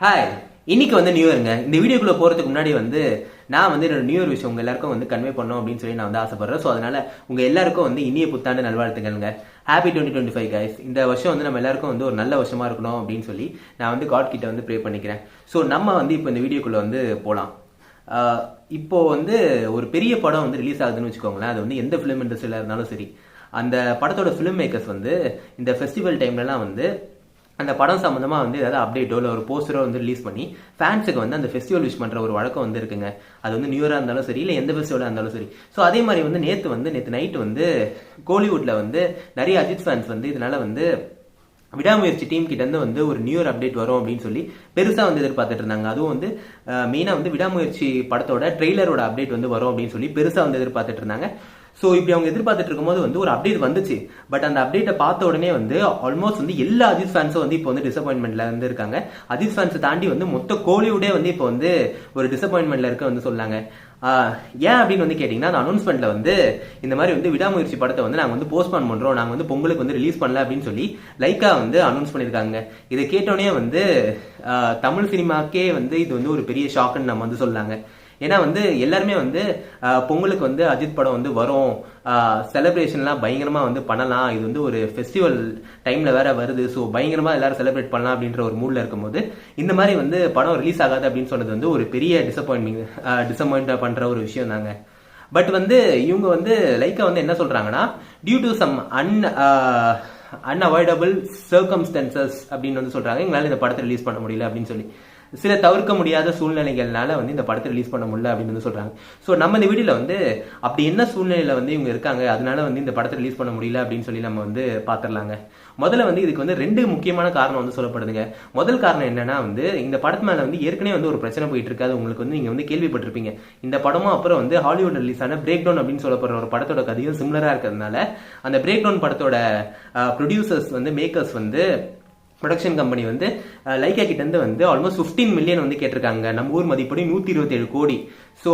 Hi, இன்னைக்கு வந்து new இயருங்க. இந்த வீடியோக்குள்ள போறதுக்கு முன்னாடி வந்து நான் வந்து என்னோட நியூ இயர் விஷயம் உங்க எல்லாருக்கும் வந்து கன்வே பண்ணணும் அப்படின்னு சொல்லி நான் வந்து ஆசைப்படுறேன். ஸோ அதனால உங்க எல்லாருக்கும் வந்து இனிய புத்தாண்டு நல்வாழ்த்துக்கள்ங்க. Happy 2025 guys. இந்த வருஷம் வந்து நம்ம எல்லாருக்கும் வந்து ஒரு நல்ல வருஷமா இருக்கணும் அப்படின்னு சொல்லி நான் வந்து காட் கிட்ட வந்து ப்ரே பண்ணிக்கிறேன். ஸோ நம்ம வந்து இப்போ இந்த வீடியோக்குள்ள வந்து போகலாம். இப்போ வந்து ஒரு பெரிய படம் வந்து ரிலீஸ் ஆகுதுன்னு வச்சுக்கோங்களேன். அது வந்து எந்த ஃபிலிம் இண்டஸ்ட்ரியில இருந்தாலும் சரி, அந்த படத்தோட ஃபிலிம் மேக்கர்ஸ் வந்து இந்த ஃபெஸ்டிவல் டைம்லலாம் வந்து அந்த படம் சம்மந்தமாக வந்து ஏதாவது அப்டேட்டோ இல்லை ஒரு போஸ்டரோ வந்து ரிலீஸ் பண்ணி ஃபேன்ஸுக்கு வந்து அந்த ஃபெஸ்டிவல் விஷ் பண்ணுற ஒரு வழக்கம் வந்து இருக்குங்க. அது வந்து நியூ இயராக இருந்தாலும் சரி, இல்லை எந்த ஃபெஸ்டிவலாக இருந்தாலும் சரி. ஸோ அதே மாதிரி வந்து நேற்று நைட்டு வந்து கோலிவுட்டில் வந்து நிறைய அஜித் ஃபேன்ஸ் வந்து இதனால வந்து விடாமுயற்சி டீம் கிட்ட இருந்து வந்து ஒரு நியூ இயர் அப்டேட் வரும் அப்படின்னு சொல்லி பெருசா வந்து எதிர்பார்த்துட்டு இருந்தாங்க. அதுவும் வந்து மெயினா வந்து விடாமுயற்சி படத்தோட ட்ரெய்லரோட அப்டேட் வந்து வரும் அப்படின்னு சொல்லி பெருசா வந்து எதிர்பார்த்துட்டு இருந்தாங்க. ஸோ இப்படி அவங்க எதிர்பார்த்துட்டு இருக்கும்போது வந்து ஒரு அப்டேட் வந்துச்சு. பட் அந்த அப்டேட்டை பார்த்த உடனே வந்து ஆல்மோஸ்ட் வந்து எல்லா அஜித் ஃபேன்ஸும் வந்து இப்போ வந்து டிசப்பாயின்மெண்ட்ல வந்து இருக்காங்க. அஜித் ஃபேன்ஸை தாண்டி வந்து மொத்த கோலிவுடே வந்து இப்போ வந்து ஒரு டிசப்பாயின்மெண்ட்ல இருக்க வந்து சொல்லாங்க. ஏன் அப்படின்னு வந்து கேட்டீங்கன்னா, அந்த அனௌன்ஸ்மெண்ட்ல வந்து இந்த மாதிரி வந்து விடாமுயற்சி படத்தை வந்து நாங்கள் வந்து போஸ்ட்பான் பண்றோம், நாங்கள் வந்து பொங்கலுக்கு வந்து ரிலீஸ் பண்ணல அப்படின்னு சொல்லி லைக்கா வந்து அனௌன்ஸ் பண்ணியிருக்காங்க. இதை கேட்டோடனே வந்து தமிழ் சினிமாக்கே வந்து இது வந்து ஒரு பெரிய ஷாக்குன்னு நம்ம வந்து சொல்லாங்க. ஏன்னா வந்து எல்லாருமே வந்து பொங்கலுக்கு வந்து அஜித் படம் வந்து வரும், செலிப்ரேஷன்லாம் பயங்கரமா வந்து பண்ணலாம், இது வந்து ஒரு ஃபெஸ்டிவல் டைம்ல வேற வருது, ஸோ பயங்கரமா எல்லாரும் செலிப்ரேட் பண்ணலாம் அப்படின்ற ஒரு மூட்ல இருக்கும்போது இந்த மாதிரி வந்து படம் ரிலீஸ் ஆகாது அப்படின்னு சொன்னது வந்து ஒரு பெரிய டிசப்பாயிண்ட் பண்ற ஒரு விஷயம் தாங்க. பட் வந்து இவங்க வந்து லைக்கா வந்து என்ன சொல்றாங்கன்னா, due to some unavoidable circumstances அப்படின்னு வந்து சொல்றாங்க, எங்களால இந்த படத்தை ரிலீஸ் பண்ண முடியல அப்படின்னு சொல்லி. சில தவிர்க்க முடியாத சூழ்நிலைகள்னால வந்து இந்த படத்தை ரிலீஸ் பண்ண முடியல அப்படின்னு வந்து சொல்றாங்க. ஸோ நம்ம இந்த வீடியோல வந்து அப்படி என்ன சூழ்நிலையில வந்து இவங்க இருக்காங்க, அதனால வந்து இந்த படத்தை ரிலீஸ் பண்ண முடியல அப்படின்னு சொல்லி நம்ம வந்து பாத்துடலாங்க. முதல்ல வந்து இதுக்கு வந்து ரெண்டு முக்கியமான காரணம் வந்து சொல்லப்படுதுங்க. முதல் காரணம் என்னன்னா வந்து இந்த படத்து மேல வந்து ஏற்கனவே வந்து ஒரு பிரச்சனை போயிட்டு இருக்காது. உங்களுக்கு வந்து நீங்க வந்து கேள்விப்பட்டிருப்பீங்க. இந்த படமும் அப்புறம் வந்து ஹாலிவுட் ரிலீஸ் ஆன பிரேக் டவுன் அப்படின்னு சொல்லப்படுற ஒரு படத்தோட கதையும் சிமிலரா இருக்கிறதுனால அந்த பிரேக் டவுன் படத்தோட ப்ரொடியூசர்ஸ் வந்து மேக்கர்ஸ் வந்து ப்ரொடக்ஷன் கம்பெனி வந்து லைக்கா கிட்ட இருந்து வந்து ஆல்மோஸ்ட் 15 மில்லியன் வந்து கேட்டிருக்காங்க. நம்ம ஊர் மதிப்படி 127 கோடி. ஸோ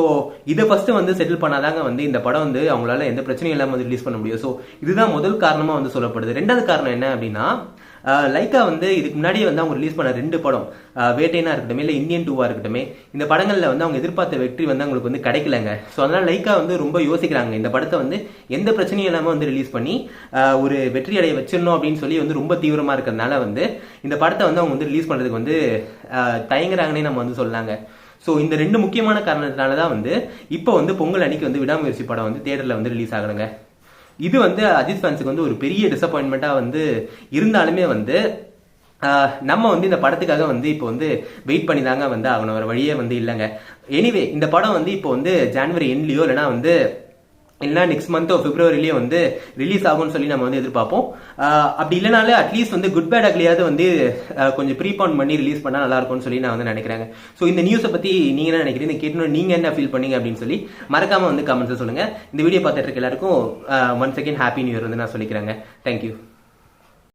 இதை ஃபர்ஸ்ட் வந்து செட்டில் பண்ணாதாங்க வந்து இந்த படம் வந்து அவங்களால எந்த பிரச்சனையும் இல்லாமல் வந்து ரிலீஸ் பண்ண முடியும். ஸோ இதுதான் முதல் காரணமா வந்து சொல்லப்படுது. ரெண்டாவது காரணம் என்ன அப்படின்னா, லைக்கா வந்து இதுக்கு முன்னாடியே வந்து அவங்க ரிலீஸ் பண்ண 2 படம், வேட்டைனா இருக்கட்டும் இல்லை இந்தியன் 2வா இருக்கட்டும், இந்த படங்கள்ல வந்து அவங்க எதிர்பார்த்த வெற்றி வந்து அவங்களுக்கு வந்து கிடைக்கலங்க. ஸோ அதனால லைக்கா வந்து ரொம்ப யோசிக்கிறாங்க, இந்த படத்தை வந்து எந்த பிரச்சனையும் இல்லாம வந்து ரிலீஸ் பண்ணி ஒரு வெற்றி அடைய வச்சிடணும் அப்படின்னு சொல்லி வந்து ரொம்ப தீவிரமா இருக்கிறதுனால வந்து இந்த படத்தை வந்து அவங்க வந்து ரிலீஸ் பண்றதுக்கு வந்து தயங்குறாங்கன்னே நம்ம வந்து சொல்லாங்க. ஸோ இந்த 2 முக்கியமான காரணத்தினால தான் வந்து இப்போ வந்து பொங்கல் அன்னைக்கு வந்து விடாமுயற்சி படம் வந்து தியேட்டர்ல வந்து ரிலீஸ் ஆகணுங்க. இது வந்து அஜித் ஃபேன்ஸுக்கு வந்து ஒரு பெரிய டிசப்பாயின்மெண்டா வந்து இருந்தாலுமே வந்து நம்ம வந்து இந்த படத்துக்காக வந்து இப்போ வந்து வெயிட் பண்ணி தாங்க வந்து ஆகணும், ஒரு வழியே வந்து இல்லைங்க. எனிவே இந்த படம் வந்து இப்போ வந்து ஜனவரி எண்ட்லயோ இல்லைன்னா நெக்ஸ்ட் மந்த்தோ பிப்ரவரிலேயே வந்து ரிலீஸ் ஆகும்னு சொல்லி நம்ம வந்து எதிர்பார்ப்போம். அப்படி இல்லைனாலே அட்லீஸ்ட் வந்து குட் பேட் அக்லியாவது வந்து கொஞ்சம் ப்ரீபான் பண்ணி ரிலீஸ் பண்ணா நல்லா இருக்கும்னு சொல்லி நான் வந்து நினைக்கிறேன். ஸோ இந்த நியூஸை பத்தி நீங்க என்ன நினைக்கிறீங்க, கேட்கணும் நீங்க என்ன ஃபீல் பண்ணீங்க அப்படின்னு சொல்லி மறக்காம வந்து கமெண்ட்ஸ் சொல்லுங்க. இந்த வீடியோ பார்த்துட்டு இருக்க எல்லாருக்கும் once again happy new year வந்து நான் சொல்லிக்கிறேங்க. தேங்க்யூ.